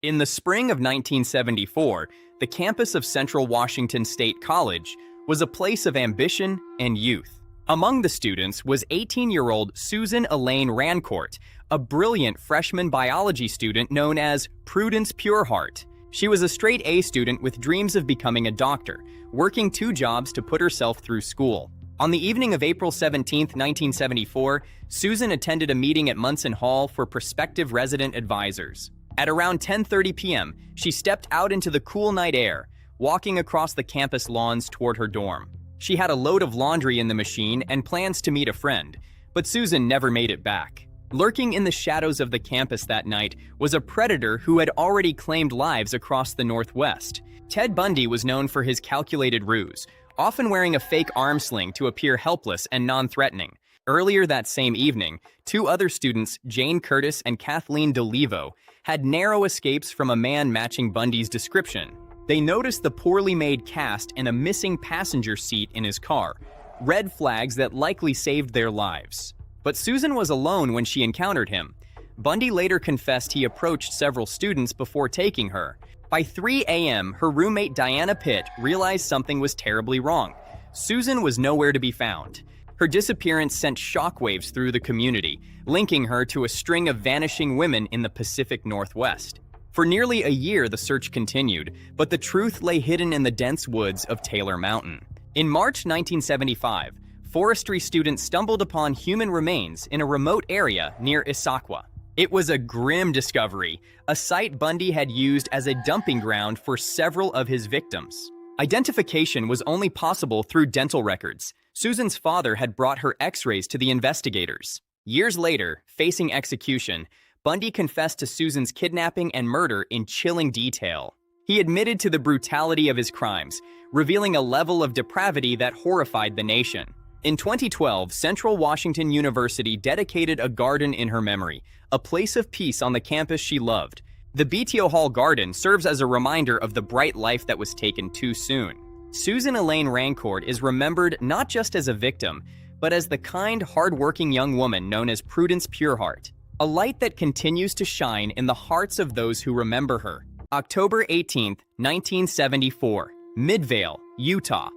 In the spring of 1974, the campus of Central Washington State College was a place of ambition and youth. Among the students was 18-year-old Susan Elaine Rancourt, a brilliant freshman biology student known as Prudence Pureheart. She was a straight A student with dreams of becoming a doctor, working 2 jobs to put herself through school. On the evening of April 17, 1974, Susan attended a meeting at Munson Hall for prospective resident advisors. At around 10:30 p.m., she stepped out into the cool night air, walking across the campus lawns toward her dorm. She had a load of laundry in the machine and plans to meet a friend, but Susan never made it back. Lurking in the shadows of the campus that night was a predator who had already claimed lives across the Northwest. Ted Bundy was known for his calculated ruse, often wearing a fake arm sling to appear helpless and non-threatening. Earlier that same evening, 2 other students, Jane Curtis and Kathleen DeLevo, had narrow escapes from a man matching Bundy's description. They noticed the poorly made cast and a missing passenger seat in his car, red flags that likely saved their lives. But Susan was alone when she encountered him. Bundy later confessed he approached several students before taking her. By 3 a.m., her roommate Diana Pitt realized something was terribly wrong. Susan was nowhere to be found. Her disappearance sent shockwaves through the community, linking her to a string of vanishing women in the Pacific Northwest. For nearly a year, the search continued, but the truth lay hidden in the dense woods of Taylor Mountain. In March 1975, forestry students stumbled upon human remains in a remote area near Issaquah. It was a grim discovery, a site Bundy had used as a dumping ground for several of his victims. Identification was only possible through dental records. Susan's father had brought her x-rays to the investigators. Years later, facing execution, Bundy confessed to Susan's kidnapping and murder in chilling detail. He admitted to the brutality of his crimes, revealing a level of depravity that horrified the nation. In 2012, Central Washington University dedicated a garden in her memory, a place of peace on the campus she loved. The BTO Hall Garden serves as a reminder of the bright life that was taken too soon. Susan Elaine Rancourt is remembered not just as a victim, but as the kind, hard-working young woman known as Prudence Pureheart, a light that continues to shine in the hearts of those who remember her. October 18, 1974, Midvale, Utah.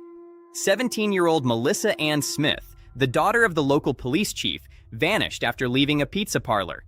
17-year-old Melissa Ann Smith, the daughter of the local police chief, vanished after leaving a pizza parlor.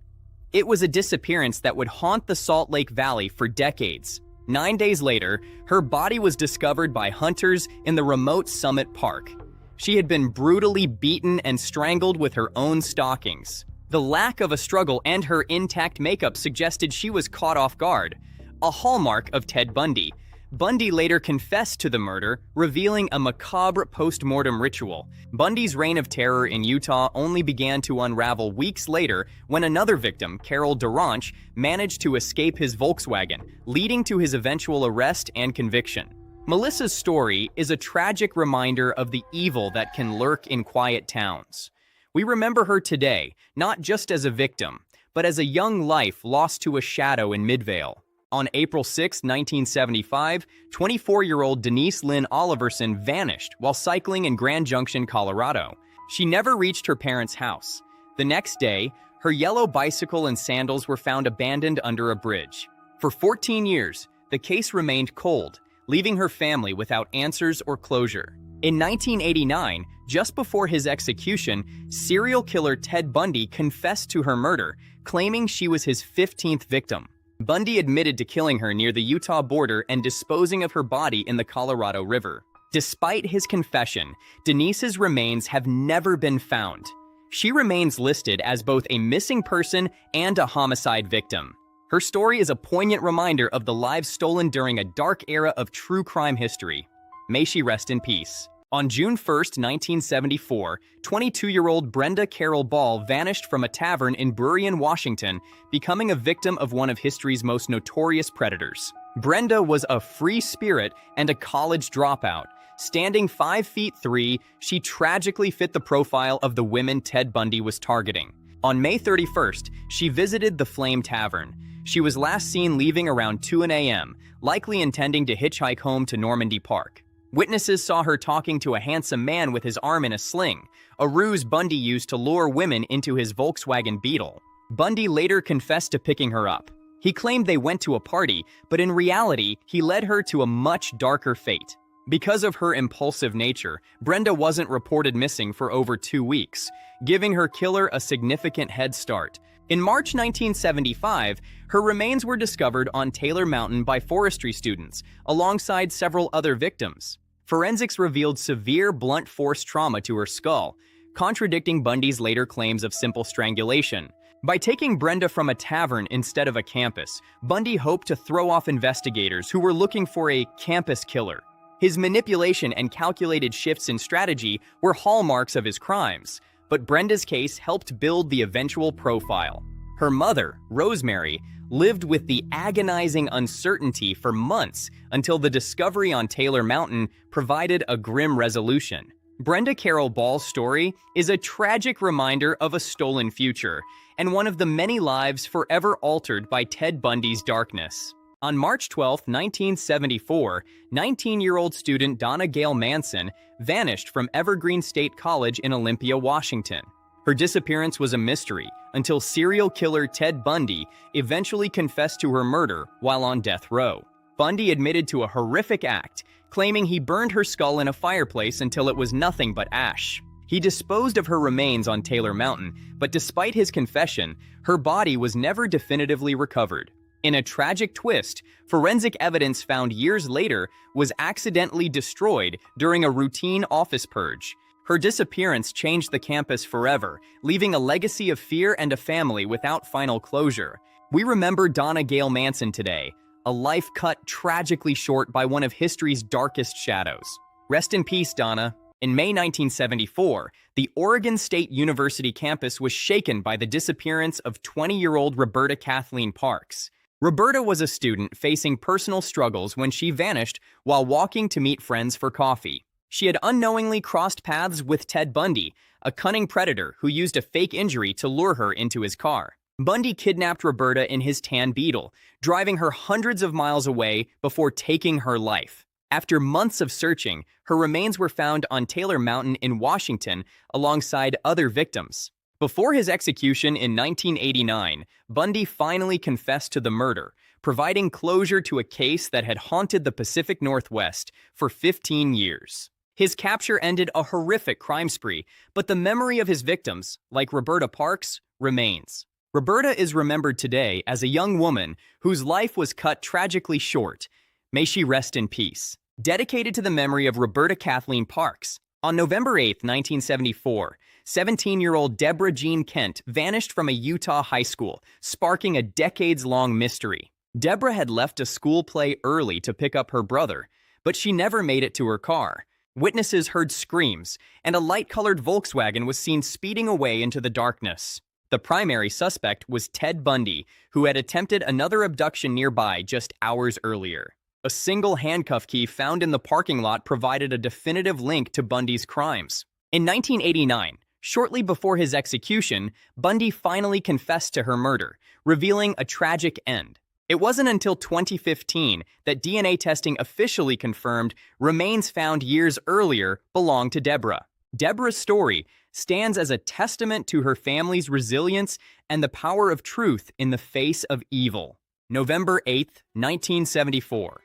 It was a disappearance that would haunt the Salt Lake Valley for decades. 9 days later, her body was discovered by hunters in the remote Summit Park. She had been brutally beaten and strangled with her own stockings. The lack of a struggle and her intact makeup suggested she was caught off guard, a hallmark of Ted Bundy. Bundy later confessed to the murder, revealing a macabre post-mortem ritual. Bundy's reign of terror in Utah only began to unravel weeks later when another victim, Carol Duranch, managed to escape his Volkswagen, leading to his eventual arrest and conviction. Melissa's story is a tragic reminder of the evil that can lurk in quiet towns. We remember her today, not just as a victim, but as a young life lost to a shadow in Midvale. On April 6, 1975, 24-year-old Denise Lynn Oliverson vanished while cycling in Grand Junction, Colorado. She never reached her parents' house. The next day, her yellow bicycle and sandals were found abandoned under a bridge. For 14 years, the case remained cold, leaving her family without answers or closure. In 1989, just before his execution, serial killer Ted Bundy confessed to her murder, claiming she was his 15th victim. Bundy admitted to killing her near the Utah border and disposing of her body in the Colorado River. Despite his confession, Denise's remains have never been found. She remains listed as both a missing person and a homicide victim. Her story is a poignant reminder of the lives stolen during a dark era of true crime history. May she rest in peace. On June 1, 1974, 22-year-old Brenda Carol Ball vanished from a tavern in Burien, Washington, becoming a victim of one of history's most notorious predators. Brenda was a free spirit and a college dropout. Standing 5'3", she tragically fit the profile of the women Ted Bundy was targeting. On May 31st, she visited the Flame Tavern. She was last seen leaving around 2 a.m., likely intending to hitchhike home to Normandy Park. Witnesses saw her talking to a handsome man with his arm in a sling, a ruse Bundy used to lure women into his Volkswagen Beetle. Bundy later confessed to picking her up. He claimed they went to a party, but in reality, he led her to a much darker fate. Because of her impulsive nature, Brenda wasn't reported missing for over 2 weeks, giving her killer a significant head start. In March 1975, her remains were discovered on Taylor Mountain by forestry students, alongside several other victims. Forensics revealed severe blunt force trauma to her skull, contradicting Bundy's later claims of simple strangulation. By taking Brenda from a tavern instead of a campus, Bundy hoped to throw off investigators who were looking for a campus killer. His manipulation and calculated shifts in strategy were hallmarks of his crimes, but Brenda's case helped build the eventual profile. Her mother, Rosemary, lived with the agonizing uncertainty for months until the discovery on Taylor Mountain provided a grim resolution. Brenda Carroll Ball's story is a tragic reminder of a stolen future, and one of the many lives forever altered by Ted Bundy's darkness. On March 12, 1974, 19-year-old student Donna Gail Manson vanished from Evergreen State College in Olympia, Washington. Her disappearance was a mystery until serial killer Ted Bundy eventually confessed to her murder while on death row. Bundy admitted to a horrific act, claiming he burned her skull in a fireplace until it was nothing but ash. He disposed of her remains on Taylor Mountain, but despite his confession, her body was never definitively recovered. In a tragic twist, forensic evidence found years later was accidentally destroyed during a routine office purge. Her disappearance changed the campus forever, leaving a legacy of fear and a family without final closure. We remember Donna Gail Manson today, a life cut tragically short by one of history's darkest shadows. Rest in peace, Donna. In May 1974, the Oregon State University campus was shaken by the disappearance of 20-year-old Roberta Kathleen Parks. Roberta was a student facing personal struggles when she vanished while walking to meet friends for coffee. She had unknowingly crossed paths with Ted Bundy, a cunning predator who used a fake injury to lure her into his car. Bundy kidnapped Roberta in his tan Beetle, driving her hundreds of miles away before taking her life. After months of searching, her remains were found on Taylor Mountain in Washington alongside other victims. Before his execution in 1989, Bundy finally confessed to the murder, providing closure to a case that had haunted the Pacific Northwest for 15 years. His capture ended a horrific crime spree, but the memory of his victims, like Roberta Parks, remains. Roberta is remembered today as a young woman whose life was cut tragically short. May she rest in peace. Dedicated to the memory of Roberta Kathleen Parks, on November 8, 1974, 17-year-old Deborah Jean Kent vanished from a Utah high school, sparking a decades-long mystery. Deborah had left a school play early to pick up her brother, but she never made it to her car. Witnesses heard screams, and a light-colored Volkswagen was seen speeding away into the darkness. The primary suspect was Ted Bundy, who had attempted another abduction nearby just hours earlier. A single handcuff key found in the parking lot provided a definitive link to Bundy's crimes. In 1989, shortly before his execution, Bundy finally confessed to her murder, revealing a tragic end. It wasn't until 2015 that DNA testing officially confirmed remains found years earlier belonged to Deborah. Deborah's story stands as a testament to her family's resilience and the power of truth in the face of evil. November 8, 1974.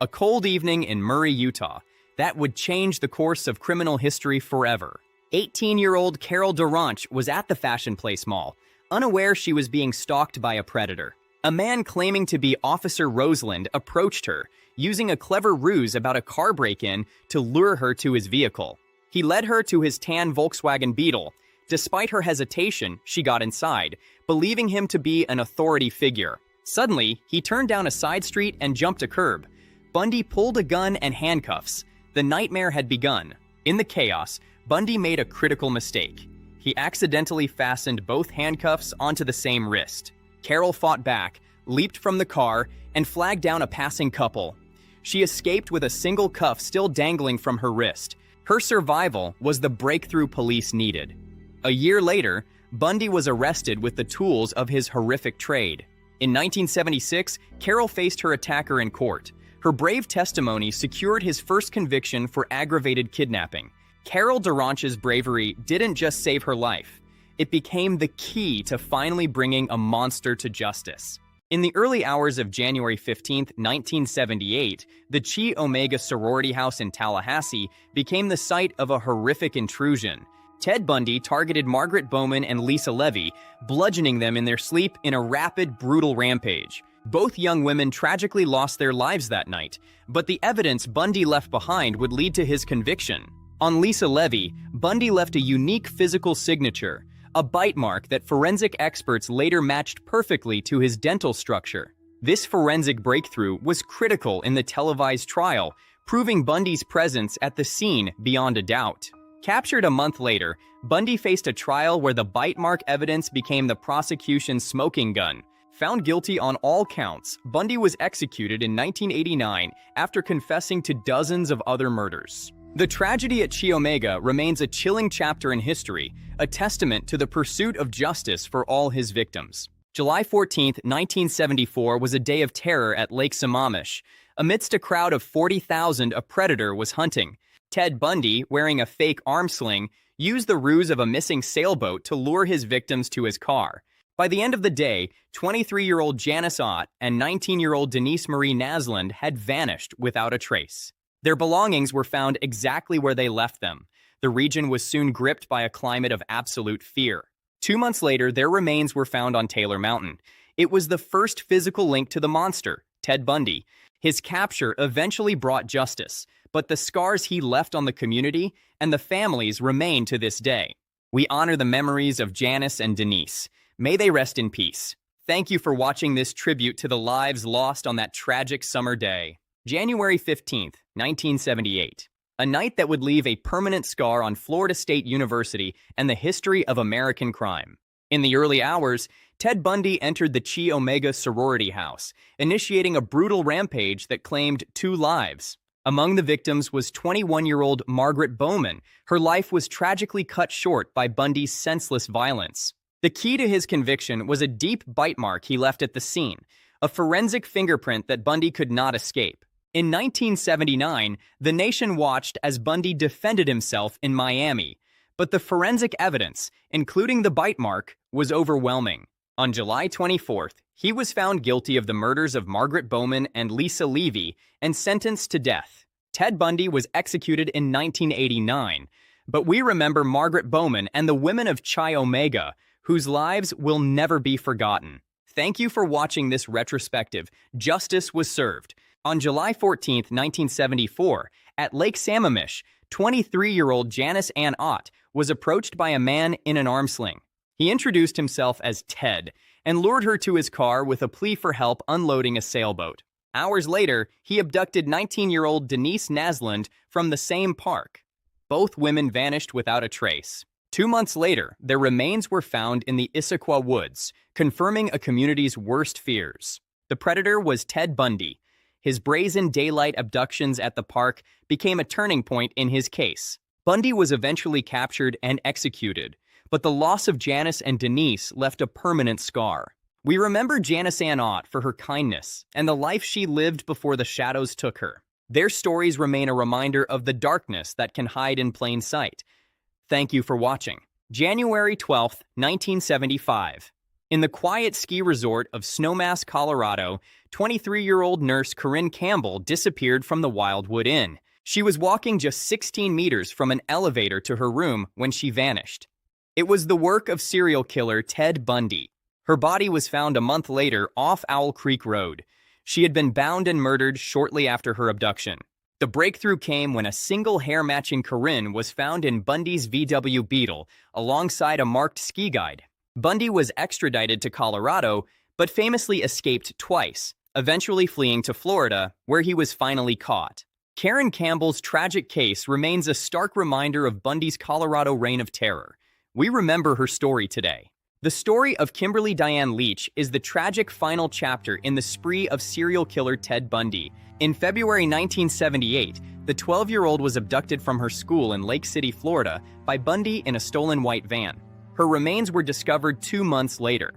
A cold evening in Murray, Utah, that would change the course of criminal history forever. 18-year-old Carol Durant was at the Fashion Place Mall, unaware she was being stalked by a predator. A man claiming to be Officer Roseland approached her, using a clever ruse about a car break-in to lure her to his vehicle. He led her to his tan Volkswagen Beetle. Despite her hesitation, she got inside, believing him to be an authority figure. Suddenly, he turned down a side street and jumped a curb. Bundy pulled a gun and handcuffs. The nightmare had begun. In the chaos, Bundy made a critical mistake. He accidentally fastened both handcuffs onto the same wrist. Carol fought back, leaped from the car, and flagged down a passing couple. She escaped with a single cuff still dangling from her wrist. Her survival was the breakthrough police needed. A year later, Bundy was arrested with the tools of his horrific trade. In 1976, Carol faced her attacker in court. Her brave testimony secured his first conviction for aggravated kidnapping. Carol Durant's bravery didn't just save her life. It became the key to finally bringing a monster to justice. In the early hours of January 15, 1978, the Chi Omega sorority house in Tallahassee became the site of a horrific intrusion. Ted Bundy targeted Margaret Bowman and Lisa Levy, bludgeoning them in their sleep in a rapid, brutal rampage. Both young women tragically lost their lives that night, but the evidence Bundy left behind would lead to his conviction. On Lisa Levy, Bundy left a unique physical signature, a bite mark that forensic experts later matched perfectly to his dental structure. This forensic breakthrough was critical in the televised trial, proving Bundy's presence at the scene beyond a doubt. Captured a month later, Bundy faced a trial where the bite mark evidence became the prosecution's smoking gun. Found guilty on all counts, Bundy was executed in 1989 after confessing to dozens of other murders. The tragedy at Chi Omega remains a chilling chapter in history, a testament to the pursuit of justice for all his victims. July 14, 1974 was a day of terror at Lake Sammamish. Amidst a crowd of 40,000, a predator was hunting. Ted Bundy, wearing a fake arm sling, used the ruse of a missing sailboat to lure his victims to his car. By the end of the day, 23-year-old Janice Ott and 19-year-old Denise Marie Naslund had vanished without a trace. Their belongings were found exactly where they left them. The region was soon gripped by a climate of absolute fear. 2 months later, their remains were found on Taylor Mountain. It was the first physical link to the monster, Ted Bundy. His capture eventually brought justice, but the scars he left on the community and the families remain to this day. We honor the memories of Janice and Denise. May they rest in peace. Thank you for watching this tribute to the lives lost on that tragic summer day. January 15, 1978. A night that would leave a permanent scar on Florida State University and the history of American crime. In the early hours, Ted Bundy entered the Chi Omega sorority house, initiating a brutal rampage that claimed 2 lives. Among the victims was 21-year-old Margaret Bowman. Her life was tragically cut short by Bundy's senseless violence. The key to his conviction was a deep bite mark he left at the scene, a forensic fingerprint that Bundy could not escape. In 1979, the nation watched as Bundy defended himself in Miami, but the forensic evidence, including the bite mark, was overwhelming. On July 24th, he was found guilty of the murders of Margaret Bowman and Lisa Levy and sentenced to death. Ted Bundy was executed in 1989, but we remember Margaret Bowman and the women of Chi Omega, whose lives will never be forgotten. Thank you for watching this retrospective. Justice was served. On July 14, 1974, at Lake Sammamish, 23-year-old Janice Ann Ott was approached by a man in an arm sling. He introduced himself as Ted and lured her to his car with a plea for help unloading a sailboat. Hours later, he abducted 19-year-old Denise Naslund from the same park. Both women vanished without a trace. 2 months later, their remains were found in the Issaquah Woods, confirming a community's worst fears. The predator was Ted Bundy. His brazen daylight abductions at the park became a turning point in his case. Bundy was eventually captured and executed, but the loss of Janice and Denise left a permanent scar. We remember Janice Ann Ott for her kindness and the life she lived before the shadows took her. Their stories remain a reminder of the darkness that can hide in plain sight. Thank you for watching. January 12, 1975. In the quiet ski resort of Snowmass, Colorado, 23-year-old nurse Corinne Campbell disappeared from the Wildwood Inn. She was walking just 16 meters from an elevator to her room when she vanished. It was the work of serial killer Ted Bundy. Her body was found a month later off Owl Creek Road. She had been bound and murdered shortly after her abduction. The breakthrough came when a single hair-matching Corinne was found in Bundy's VW Beetle alongside a marked ski guide. Bundy was extradited to Colorado, but famously escaped twice, eventually fleeing to Florida, where he was finally caught. Karen Campbell's tragic case remains a stark reminder of Bundy's Colorado reign of terror. We remember her story today. The story of Kimberly Diane Leach is the tragic final chapter in the spree of serial killer Ted Bundy. In February 1978, the 12-year-old was abducted from her school in Lake City, Florida, by Bundy in a stolen white van. Her remains were discovered 2 months later.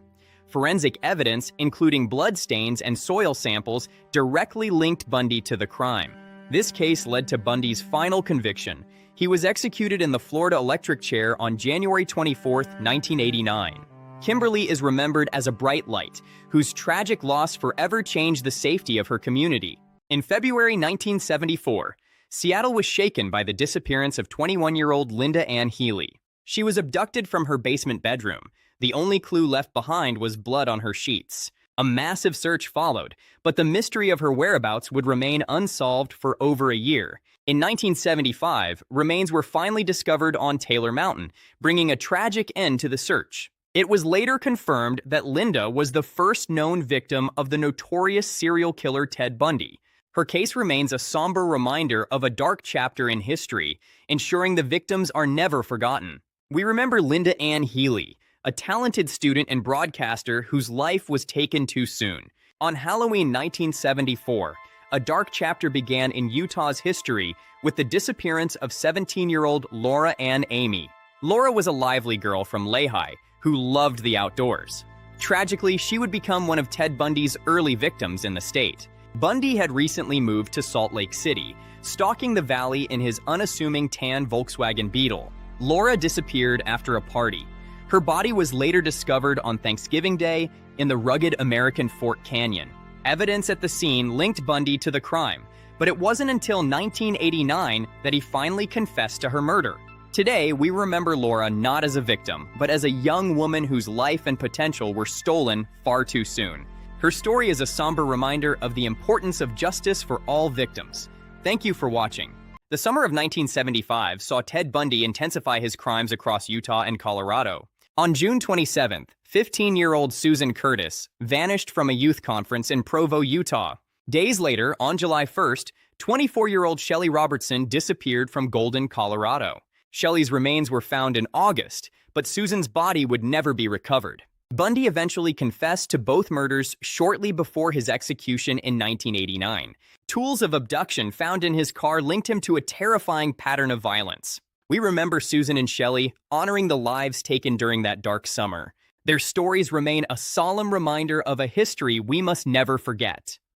Forensic evidence, including blood stains and soil samples, directly linked Bundy to the crime. This case led to Bundy's final conviction. He was executed in the Florida electric chair on January 24, 1989. Kimberly is remembered as a bright light, whose tragic loss forever changed the safety of her community. In February 1974, Seattle was shaken by the disappearance of 21-year-old Linda Ann Healy. She was abducted from her basement bedroom. The only clue left behind was blood on her sheets. A massive search followed, but the mystery of her whereabouts would remain unsolved for over a year. In 1975, remains were finally discovered on Taylor Mountain, bringing a tragic end to the search. It was later confirmed that Linda was the first known victim of the notorious serial killer Ted Bundy. Her case remains a somber reminder of a dark chapter in history, ensuring the victims are never forgotten. We remember Linda Ann Healy, a talented student and broadcaster whose life was taken too soon. On Halloween 1974, a dark chapter began in Utah's history with the disappearance of 17-year-old Laura Ann Amy. Laura was a lively girl from Lehi who loved the outdoors. Tragically, she would become one of Ted Bundy's early victims in the state. Bundy had recently moved to Salt Lake City, stalking the valley in his unassuming tan Volkswagen Beetle. Laura disappeared after a party. Her body was later discovered on Thanksgiving Day in the rugged American Fort Canyon. Evidence at the scene linked Bundy to the crime, but it wasn't until 1989 that he finally confessed to her murder. Today, we remember Laura not as a victim, but as a young woman whose life and potential were stolen far too soon. Her story is a somber reminder of the importance of justice for all victims. Thank you for watching. The summer of 1975 saw Ted Bundy intensify his crimes across Utah and Colorado. On June 27th, 15-year-old Susan Curtis vanished from a youth conference in Provo, Utah. Days later, on July 1st, 24-year-old Shelley Robertson disappeared from Golden, Colorado. Shelley's remains were found in August, but Susan's body would never be recovered. Bundy eventually confessed to both murders shortly before his execution in 1989. Tools of abduction found in his car linked him to a terrifying pattern of violence. We remember Susan and Shelley honoring the lives taken during that dark summer. Their stories remain a solemn reminder of a history we must never forget.